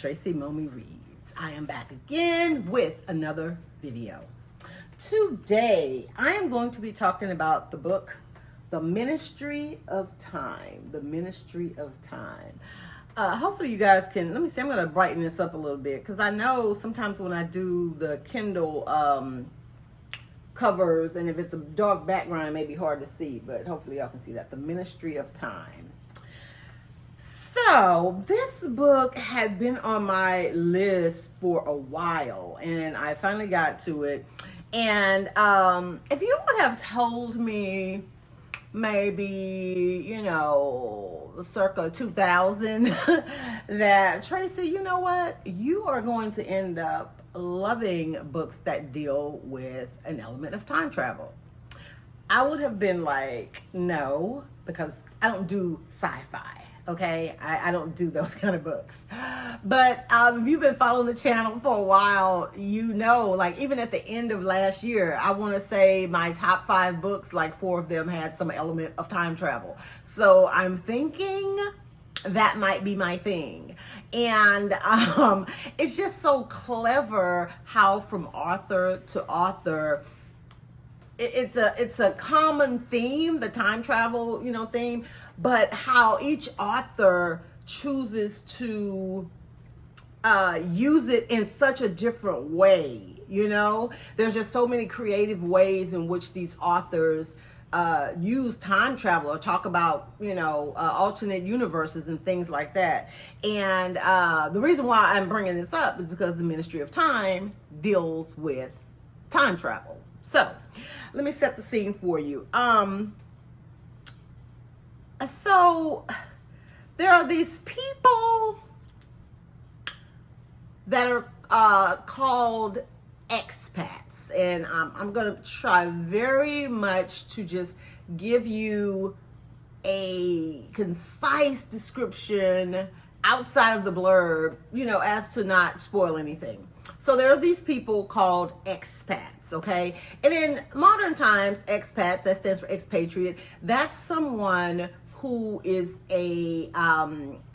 Tracy Momi Reads. I am back again with another video. Today, I am going to be talking about the book, The Ministry of Time. The Ministry of Time. Hopefully you guys can, let me see, I'm going to brighten this up a little bit because I know sometimes when I do the Kindle covers, and if it's a dark background, it may be hard to see, but hopefully y'all can see that. The Ministry of Time. So this book had been on my list for a while, and I finally got to it. And if you would have told me maybe, circa 2000 that, Tracy, you know what? You are going to end up loving books that deal with an element of time travel, I would have been like, no, because I don't do sci-fi. Okay, I don't do those kind of books. But if you've been following the channel for a while, you know, like even at the end of last year, I want to say my top 5 books, like 4 of them had some element of time travel. So I'm thinking that might be my thing. And it's just so clever how from author to author, it's a common theme, the time travel, theme, but how each author chooses to use it in such a different way. There's just so many creative ways in which these authors use time travel or talk about, alternate universes and things like that. And the reason why I'm bringing this up is because the Ministry of Time deals with time travel. So let me set the scene for you. So there are these people that are called expats, and I'm going to try very much to just give you a concise description outside of the blurb, as to not spoil anything. So there are these people called expats, okay? And in modern times, expat, that stands for expatriate, that's someone who is a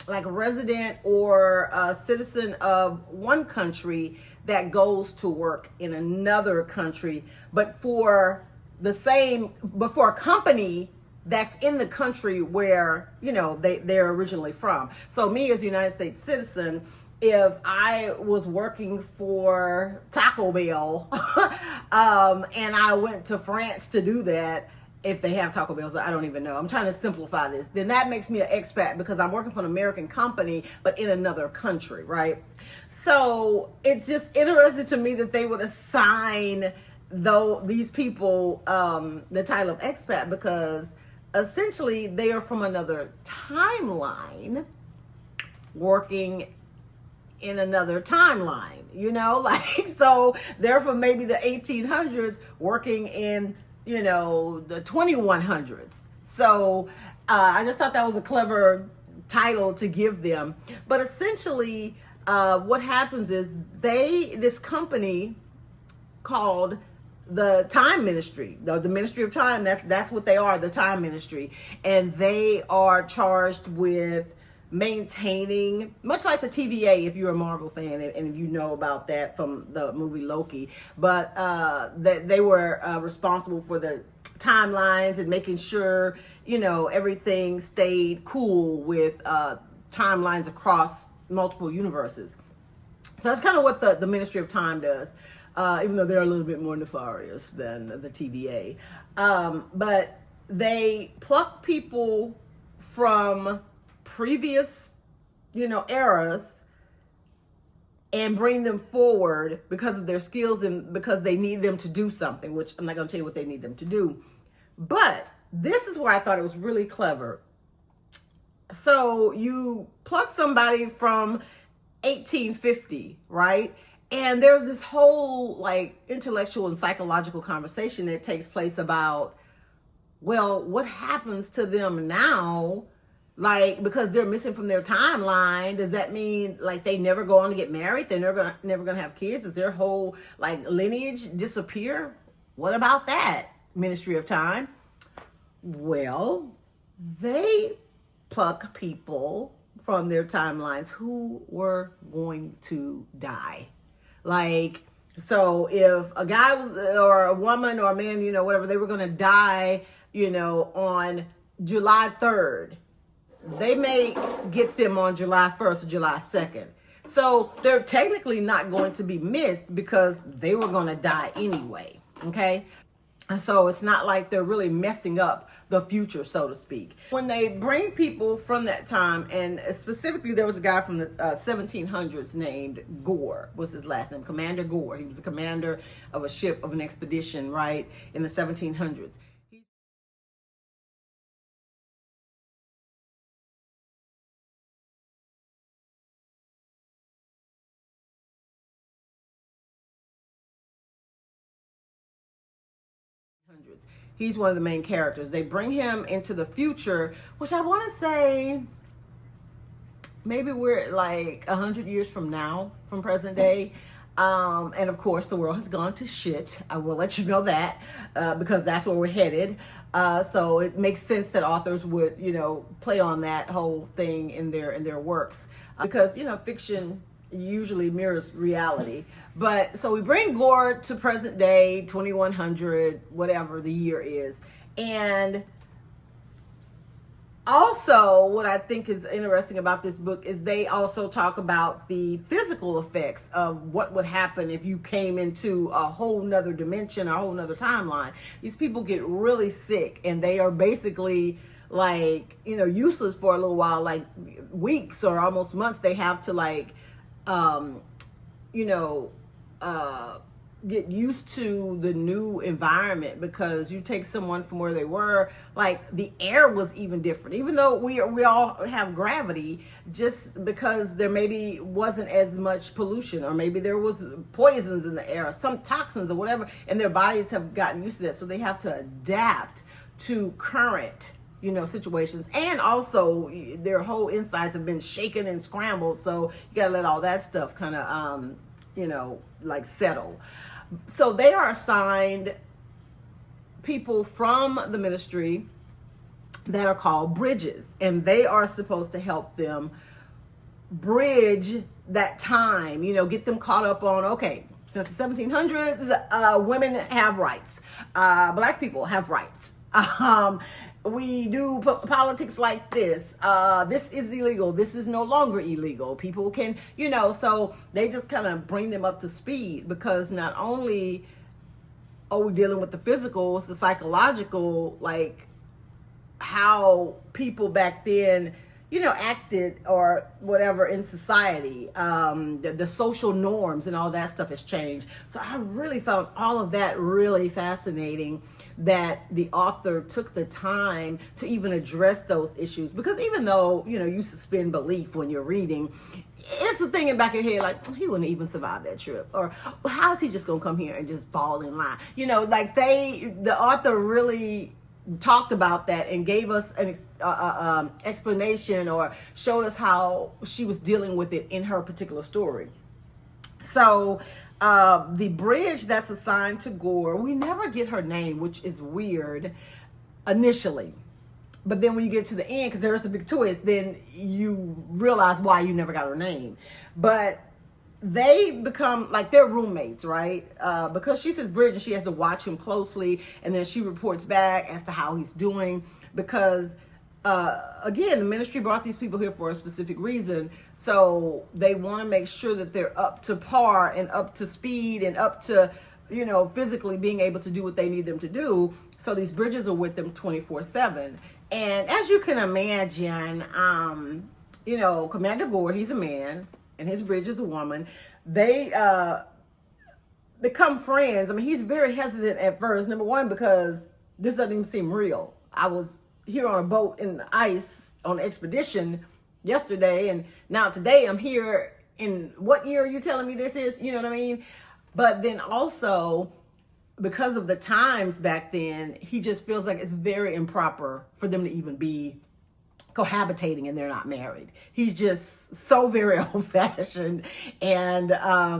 like a resident or a citizen of one country that goes to work in another country, but for a company that's in the country where they're originally from. So me as a United States citizen, if I was working for Taco Bell and I went to France to do that, if they have Taco Bell, so I don't even know. I'm trying to simplify this. Then that makes me an expat because I'm working for an American company, but in another country, right? So it's just interesting to me that they would assign these people the title of expat because essentially they are from another timeline working in another timeline, so they're from maybe the 1800s working in the 2100s. So I just thought that was a clever title to give them. But essentially, what happens is this company called the Time Ministry, the Ministry of Time, that's what they are, the Time Ministry. And they are charged with maintaining, much like the TVA, if you're a Marvel fan and if you know about that from the movie Loki, but that they were responsible for the timelines and making sure everything stayed cool with timelines across multiple universes. So that's kind of what the Ministry of Time does, even though they're a little bit more nefarious than the TVA. But they pluck people from previous eras and bring them forward because of their skills and because they need them to do something, which I'm not going to tell you what they need them to do. But this is where I thought it was really clever. So you pluck somebody from 1850, right? And there's this whole like intellectual and psychological conversation that takes place about, well, what happens to them now? Like, because they're missing from their timeline, does that mean like they never go on to get married? They're never gonna have kids? Does their whole like lineage disappear? What about that, Ministry of Time? Well, they pluck people from their timelines who were going to die. Like, so if a guy was, or a woman or a man, you know, whatever, they were going to die, you know, on July 3rd, they may get them on July 1st or July 2nd. So they're technically not going to be missed because they were going to die anyway. Okay. And so it's not like they're really messing up the future, so to speak. When they bring people from that time, and specifically there was a guy from the 1700s named Gore, was his last name, Commander Gore. He was a commander of a ship, of an expedition, right, in the 1700s. He's one of the main characters. They bring him into the future, which I want to say maybe we're like 100 years from now, from present day. And of course, the world has gone to shit. I will let you know that because that's where we're headed. So it makes sense that authors would, you know, play on that whole thing in their works because, you know, fiction usually mirrors reality. But so we bring Gore to present day, 2100, whatever the year is. And also, what I think is interesting about this book is they also talk about the physical effects of what would happen if you came into a whole nother dimension, a whole nother timeline. These people get really sick and they are basically like, you know, useless for a little while, like weeks or almost months. They have to like, you know, get used to the new environment because you take someone from where they were, like the air was even different, even though we all have gravity, just because there maybe wasn't as much pollution, or maybe there was poisons in the air, or some toxins or whatever, and their bodies have gotten used to that. So they have to adapt to current, you know, situations. And also their whole insides have been shaken and scrambled. So you gotta let all that stuff kind of, you know, like settle. So they are assigned people from the ministry that are called bridges, and they are supposed to help them bridge that time, you know, get them caught up on, okay, since the 1700s, women have rights, black people have rights. We do politics like this. This is illegal. This is no longer illegal. People can, you know, so they just kind of bring them up to speed because not only are we dealing with the physical, it's the psychological, like how people back then, you know, acted or whatever in society. The social norms and all that stuff has changed. So I really found all of that really fascinating, that the author took the time to even address those issues, because even though, you know, you suspend belief when you're reading, it's the thing in the back of your head, like, he wouldn't even survive that trip, or how is he just gonna come here and just fall in line, you know, like the author really talked about that and gave us an explanation, or showed us how she was dealing with it in her particular story. So the bridge that's assigned to Gore, we never get her name, which is weird initially. But then when you get to the end, because there's a big twist, then you realize why you never got her name. But they become like they're roommates, right? Because she's his bridge and she has to watch him closely. And then she reports back as to how he's doing. Because again, the ministry brought these people here for a specific reason. So they want to make sure that they're up to par and up to speed and up to, you know, physically being able to do what they need them to do. So these bridges are with them 24/7. And as you can imagine, you know, Commander Gore, he's a man and his bridge is a woman. They become friends. I mean, he's very hesitant at first. Number one, because this doesn't even seem real. I was here on a boat in the ice on an expedition yesterday, and now today I'm here in what year are you telling me this is? You know what I mean? But then also, because of the times back then, he just feels like it's very improper for them to even be cohabitating and they're not married. He's just so very old-fashioned, and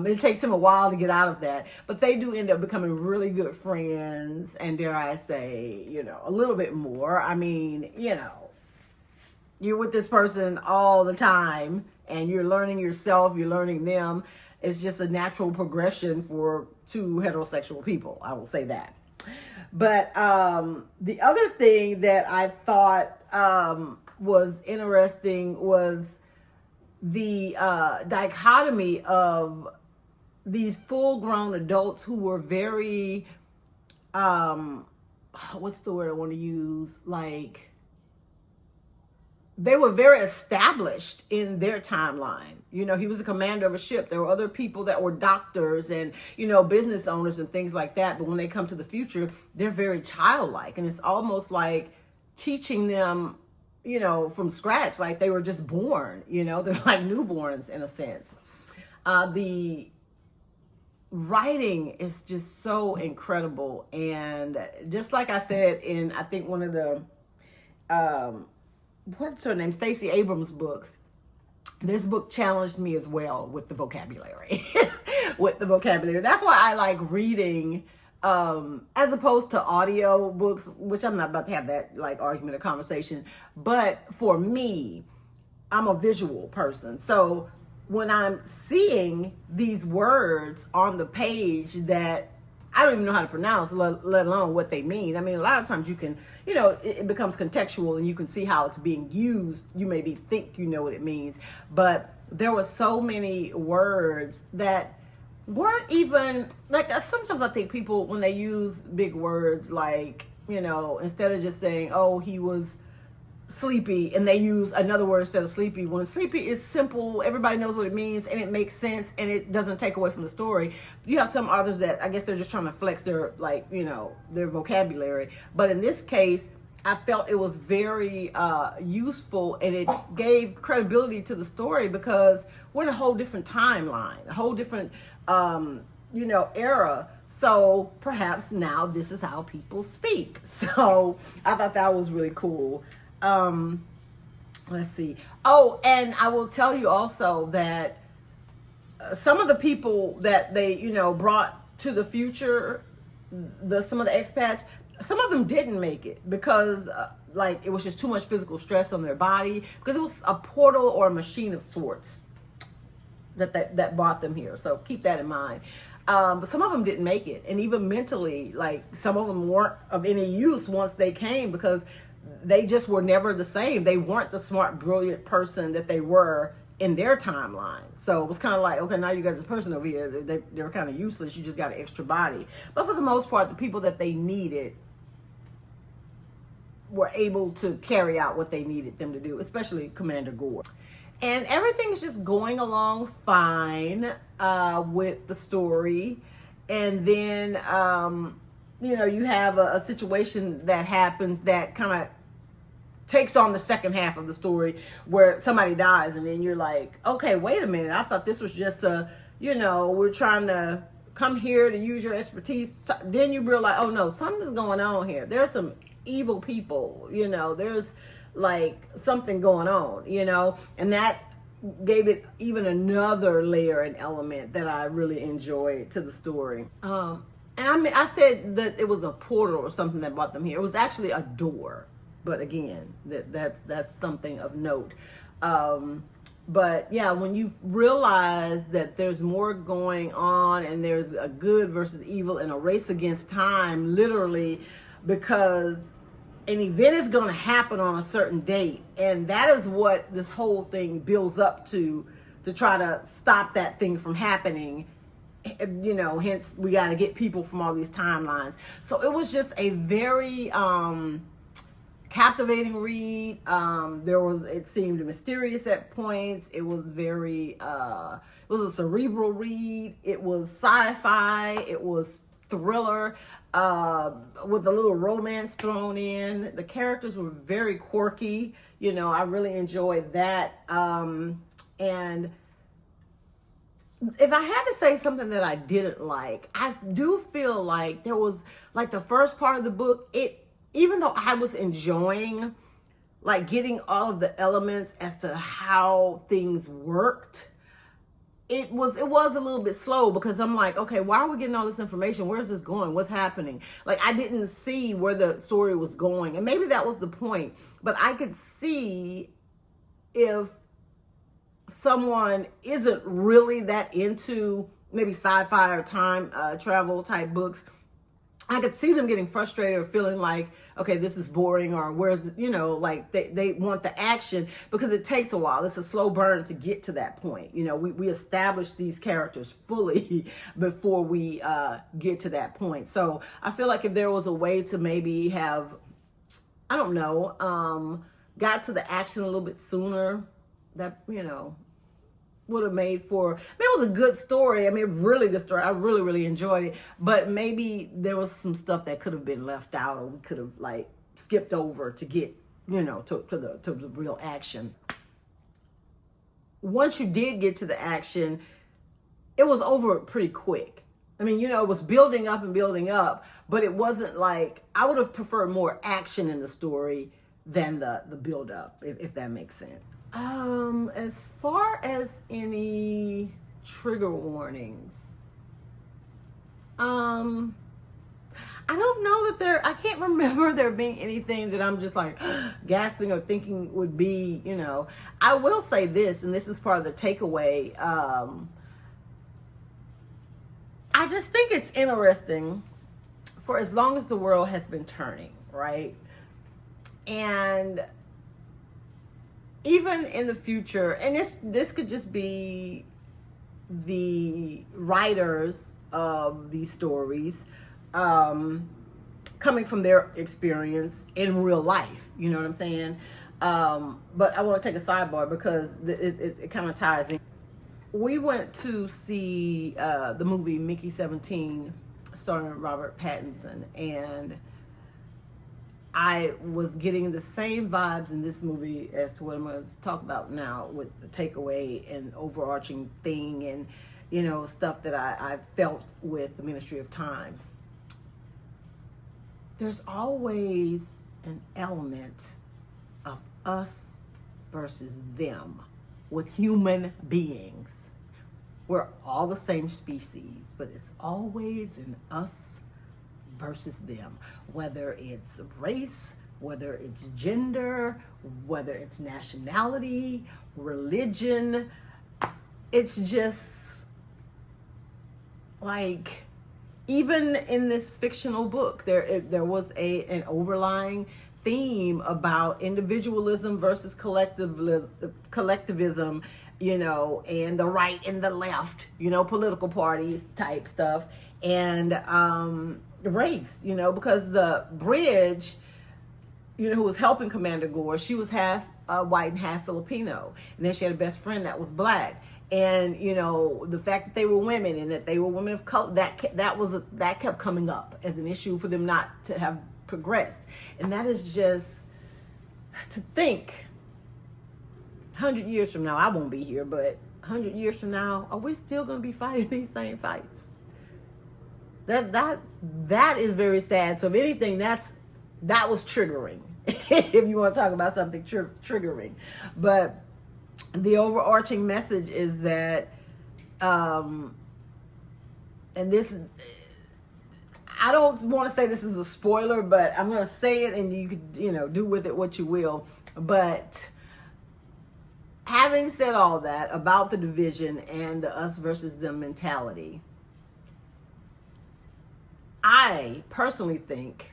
it takes him a while to get out of that. But they do end up becoming really good friends, and dare I say, you know, a little bit more. I mean, you know, you're with this person all the time and you're learning yourself, you're learning them. It's just a natural progression for two heterosexual people. I will say that. But the other thing that I thought was interesting was the dichotomy of these full-grown adults who were very, what's the word I want to use? Like, they were very established in their timeline. You know, he was a commander of a ship. There were other people that were doctors and, you know, business owners and things like that. But when they come to the future, they're very childlike. And it's almost like teaching them, you know, from scratch, like they were just born, you know, they're like newborns in a sense. The writing is just so incredible. And just like I said in, I think one of the, what's her name? Stacey Abrams' books. This book challenged me as well with the vocabulary. With the vocabulary. That's why I like reading as opposed to audio books, which I'm not about to have that like argument or conversation. But for me, I'm a visual person. So when I'm seeing these words on the page that I don't even know how to pronounce, let alone what they mean. I mean, a lot of times you can, you know, it becomes contextual and you can see how it's being used. You maybe think you know what it means, but there were so many words that weren't even, like, sometimes I think people, when they use big words, like, you know, instead of just saying, oh, he was sleepy, and they use another word instead of sleepy, when sleepy is simple, everybody knows what it means and it makes sense and it doesn't take away from the story. You have some authors that I guess they're just trying to flex their, like, you know, their vocabulary, but in this case I felt it was very useful, and it gave credibility to the story because we're in a whole different timeline, a whole different you know, era. So perhaps now this is how people speak. So I thought that was really cool. Let's see. Oh, and I will tell you also that some of the people that they, you know, brought to the future, some of the expats, some of them didn't make it because like it was just too much physical stress on their body, because it was a portal or a machine of sorts that brought them here. So keep that in mind. But some of them didn't make it, and even mentally, like some of them weren't of any use once they came, because they just were never the same. They weren't the smart, brilliant person that they were in their timeline. So it was kind of like, okay, now you got this person over here. They were kind of useless. You just got an extra body. But for the most part, the people that they needed were able to carry out what they needed them to do, especially Commander Gore. And everything's just going along fine with the story. And then, you know, you have a situation that happens that kind of takes on the second half of the story, where somebody dies, and then you're like, okay, wait a minute. I thought this was just a, you know, we're trying to come here to use your expertise. Then you realize, oh no, something's going on here. There's some evil people, you know, there's like something going on, you know, and that gave it even another layer and element that I really enjoyed to the story. And I mean, I said that it was a portal or something that brought them here. It was actually a door, but again, that's something of note. But yeah, when you realize that there's more going on, and there's a good versus evil and a race against time, literally, because an event is going to happen on a certain date, and that is what this whole thing builds up to try to stop that thing from happening. You know, hence we got to get people from all these timelines. So it was just a very captivating read. It seemed mysterious at points. It was very it was a cerebral read. It was sci-fi. It was thriller with a little romance thrown in. The characters were very quirky. You know, I really enjoyed that. And if I had to say something that I didn't like, I do feel like there was, like, the first part of the book, even though I was enjoying like getting all of the elements as to how things worked, it was a little bit slow, because I'm like, okay, why are we getting all this information? Where's this going? What's happening? Like, I didn't see where the story was going, and maybe that was the point, but I could see if someone isn't really that into maybe sci-fi or time travel type books, I could see them getting frustrated or feeling like, okay, this is boring, or where's, like they want the action, because it takes a while. It's a slow burn to get to that point. We establish these characters fully before we get to that point. So I feel like if there was a way to maybe have, I don't know, got to the action a little bit sooner, that, would have made for, it was a good story. Really good story. I really, really enjoyed it. But maybe there was some stuff that could have been left out, or we could have like skipped over to get, to the real action. Once you did get to the action, it was over pretty quick. It was building up and building up, but it wasn't like, I would have preferred more action in the story than the build up, if that makes sense. As far as any trigger warnings, I don't know that I can't remember there being anything that I'm just like gasping or thinking would be, I will say this, and this is part of the takeaway. I just think it's interesting, for as long as the world has been turning, right? And even in the future, and this could just be the writers of these stories coming from their experience in real life, you know what I'm saying? But I want to take a sidebar because it kind of ties in. We went to see the movie Mickey 17 starring Robert Pattinson, and I was getting the same vibes in this movie as to what I'm going to talk about now, with the takeaway and overarching thing and, stuff that I felt with the Ministry of Time. There's always an element of us versus them with human beings. We're all the same species, but it's always an us versus them, whether it's race, whether it's gender, whether it's nationality, religion. It's just like, even in this fictional book, there was an overlying theme about individualism versus collectivism, and the right and the left, political parties type stuff, and race, because the bridge, who was helping Commander Gore, she was half white and half Filipino, and then she had a best friend that was black, and the fact that they were women and that they were women of color, that kept coming up as an issue for them not to have progressed. And that is just to think 100 years from now, I won't be here, but 100 years from now, are we still going to be fighting these same fights? That is very sad. So if anything, that was triggering. If you want to talk about something triggering, but the overarching message is that, and this, I don't want to say this is a spoiler, but I'm going to say it, and you could, do with it what you will. But having said all that about the division and the us versus them mentality, I personally think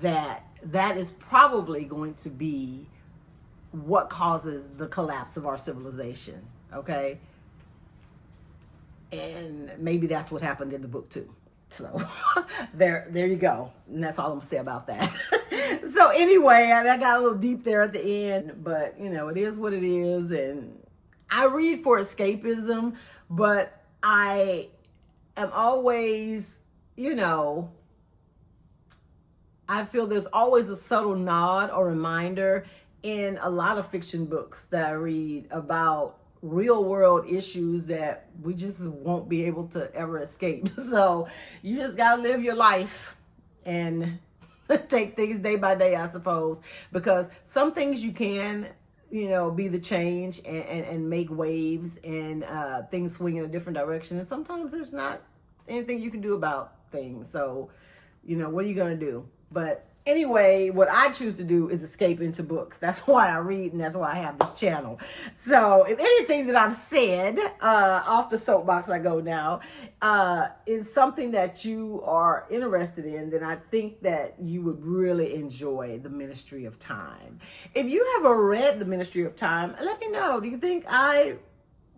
that is probably going to be what causes the collapse of our civilization, okay? And maybe that's what happened in the book too. So there you go. And that's all I'm gonna say about that. So anyway, I got a little deep there at the end, but it is what it is. And I read for escapism, but I am always, I feel there's always a subtle nod or reminder in a lot of fiction books that I read about real world issues that we just won't be able to ever escape. So you just got to live your life and take things day by day, I suppose, because some things you can, be the change and make waves and things swing in a different direction. And sometimes there's not anything you can do about things. So, what are you going to do? But Anyway, what I choose to do is escape into books. That's why I read, and that's why I have this channel. So if anything that I've said, off the soapbox I go now, is something that you are interested in, then I think that you would really enjoy The Ministry of Time. If you haven't read The Ministry of Time, let me know. Do you think I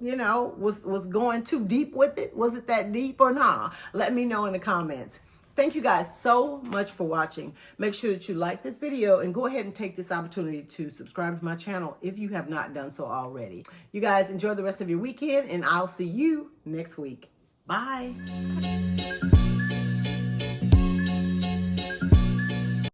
was going too deep with it? Was it that deep or not? Let me know in the comments. Thank you guys so much for watching. Make sure that you like this video and go ahead and take this opportunity to subscribe to my channel if you have not done so already. You guys enjoy the rest of your weekend, and I'll see you next week. Bye.